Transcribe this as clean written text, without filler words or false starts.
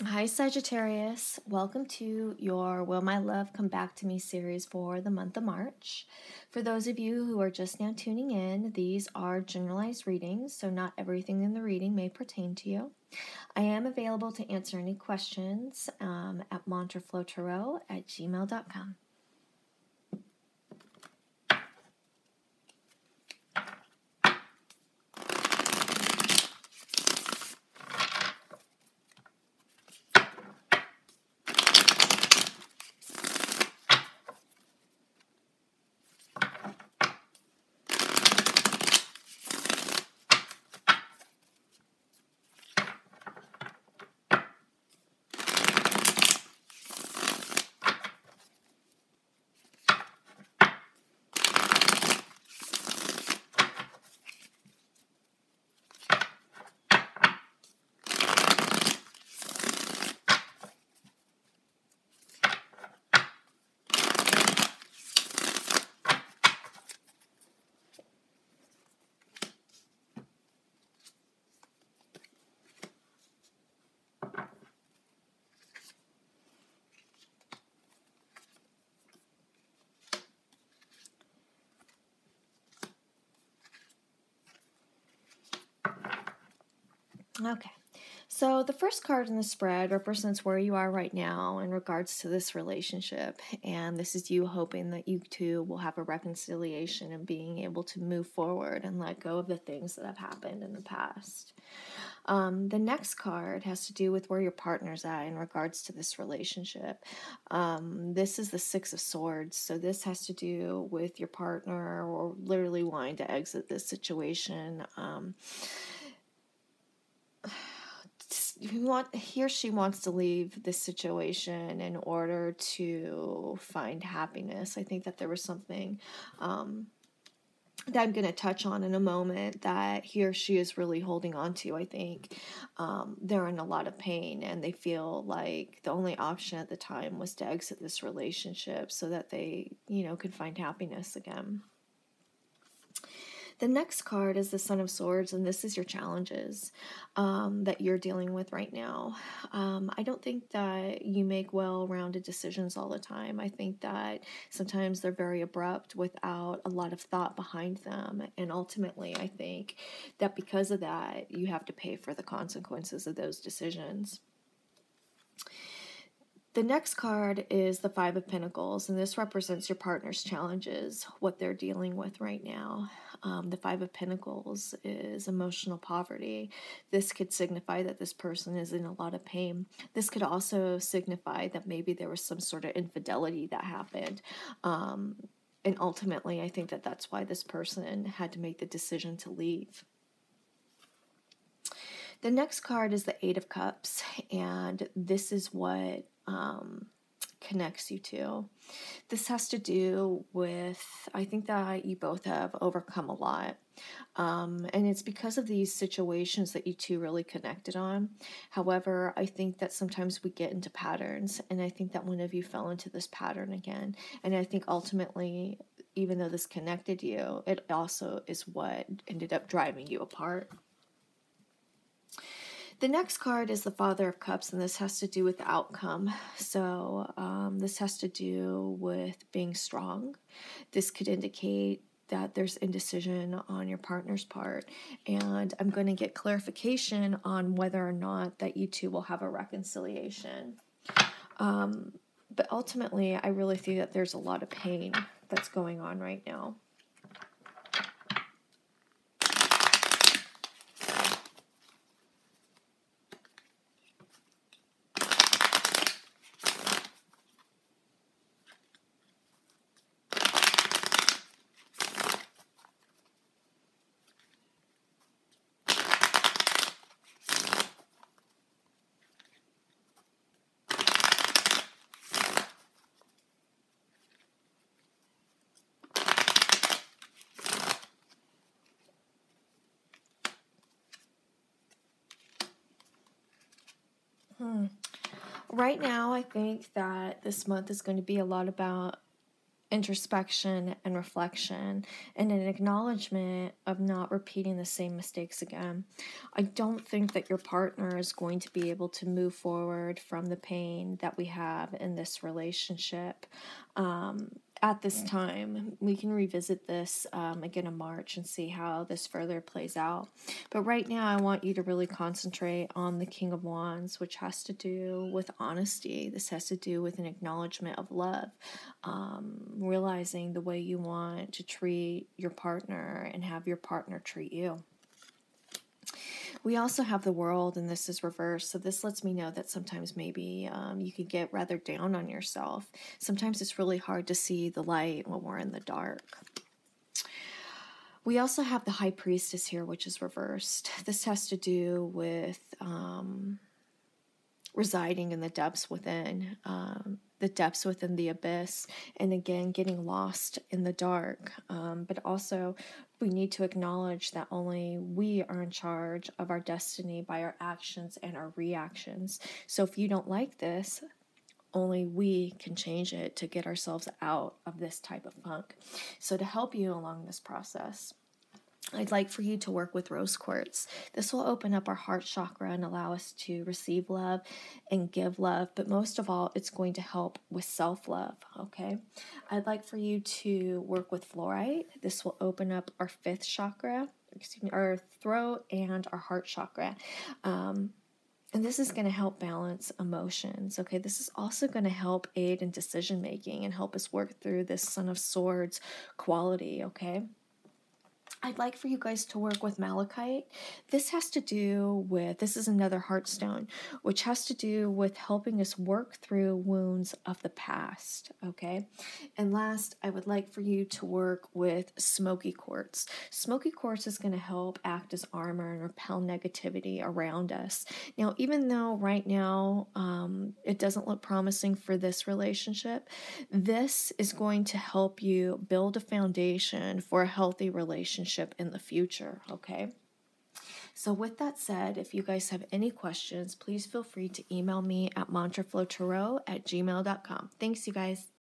Hi Sagittarius, welcome to your Will My Love Come Back to Me series for the month of March. For those of you who are just now tuning in, these are generalized readings, so not everything in the reading may pertain to you. I am available to answer any questions at mantraflowtarot@gmail.com. Okay, so the first card in the spread represents where you are right now in regards to this relationship, and this is you hoping that you two will have a reconciliation and being able to move forward and let go of the things that have happened in the past. The next card has to do with where your partner's at in regards to this relationship. This is the Six of Swords, so this has to do with your partner or literally wanting to exit this situation. He or she wants to leave this situation in order to find happiness. I think that there was something that I'm going to touch on in a moment that he or she is really holding on to. I think they're in a lot of pain and they feel like the only option at the time was to exit this relationship so that they, could find happiness again. The next card is the Sun of Swords, and this is your challenges that you're dealing with right now. I don't think that you make well-rounded decisions all the time. I think that sometimes they're very abrupt without a lot of thought behind them, and ultimately I think that because of that, you have to pay for the consequences of those decisions. The next card is the Five of Pentacles, and this represents your partner's challenges, what they're dealing with right now. The Five of Pentacles is emotional poverty. This could signify that this person is in a lot of pain. This could also signify that maybe there was some sort of infidelity that happened. And ultimately, I think that that's why this person had to make the decision to leave. The next card is the Eight of Cups, and this is what connects you to. This has to do with, I think that you both have overcome a lot. And it's because of these situations that you two really connected on. However, I think that sometimes we get into patterns, and I think that one of you fell into this pattern again. And I think ultimately, even though this connected you, it also is what ended up driving you apart. The next card is the Father of Cups, and this has to do with the outcome. So this has to do with being strong. This could indicate that there's indecision on your partner's part, and I'm going to get clarification on whether or not that you two will have a reconciliation. But ultimately, I really think that there's a lot of pain that's going on right now. Right now, I think that this month is going to be a lot about introspection and reflection, and an acknowledgement of not repeating the same mistakes again. I don't think that your partner is going to be able to move forward from the pain that we have in this relationship. At this time, we can revisit this again in March and see how this further plays out. But right now, I want you to really concentrate on the King of Wands, which has to do with honesty. This has to do with an acknowledgement of love, realizing the way you want to treat your partner and have your partner treat you. We also have the World, and this is reversed. So this lets me know that sometimes maybe you could get rather down on yourself. Sometimes it's really hard to see the light when we're in the dark. We also have the High Priestess here, which is reversed. This has to do with residing in the depths within the abyss, and again, getting lost in the dark. But also, we need to acknowledge that only we are in charge of our destiny by our actions and our reactions. So if you don't like this, only we can change it to get ourselves out of this type of funk. So to help you along this process, I'd like for you to work with rose quartz. This will open up our heart chakra and allow us to receive love and give love, but most of all, it's going to help with self-love, okay? I'd like for you to work with fluorite. This will open up our fifth chakra, our throat and our heart chakra. And this is going to help balance emotions, okay? This is also going to help aid in decision-making and help us work through this Son of Swords quality, okay? I'd like for you guys to work with malachite. This has to do with, this is another heartstone, which has to do with helping us work through wounds of the past, okay? And last, I would like for you to work with smoky quartz. Smoky quartz is going to help act as armor and repel negativity around us. Now, even though right now it doesn't look promising for this relationship, this is going to help you build a foundation for a healthy relationship in the future, okay? So with that said, if you guys have any questions, please feel free to email me at mantraflowtarot@gmail.com. Thanks, you guys.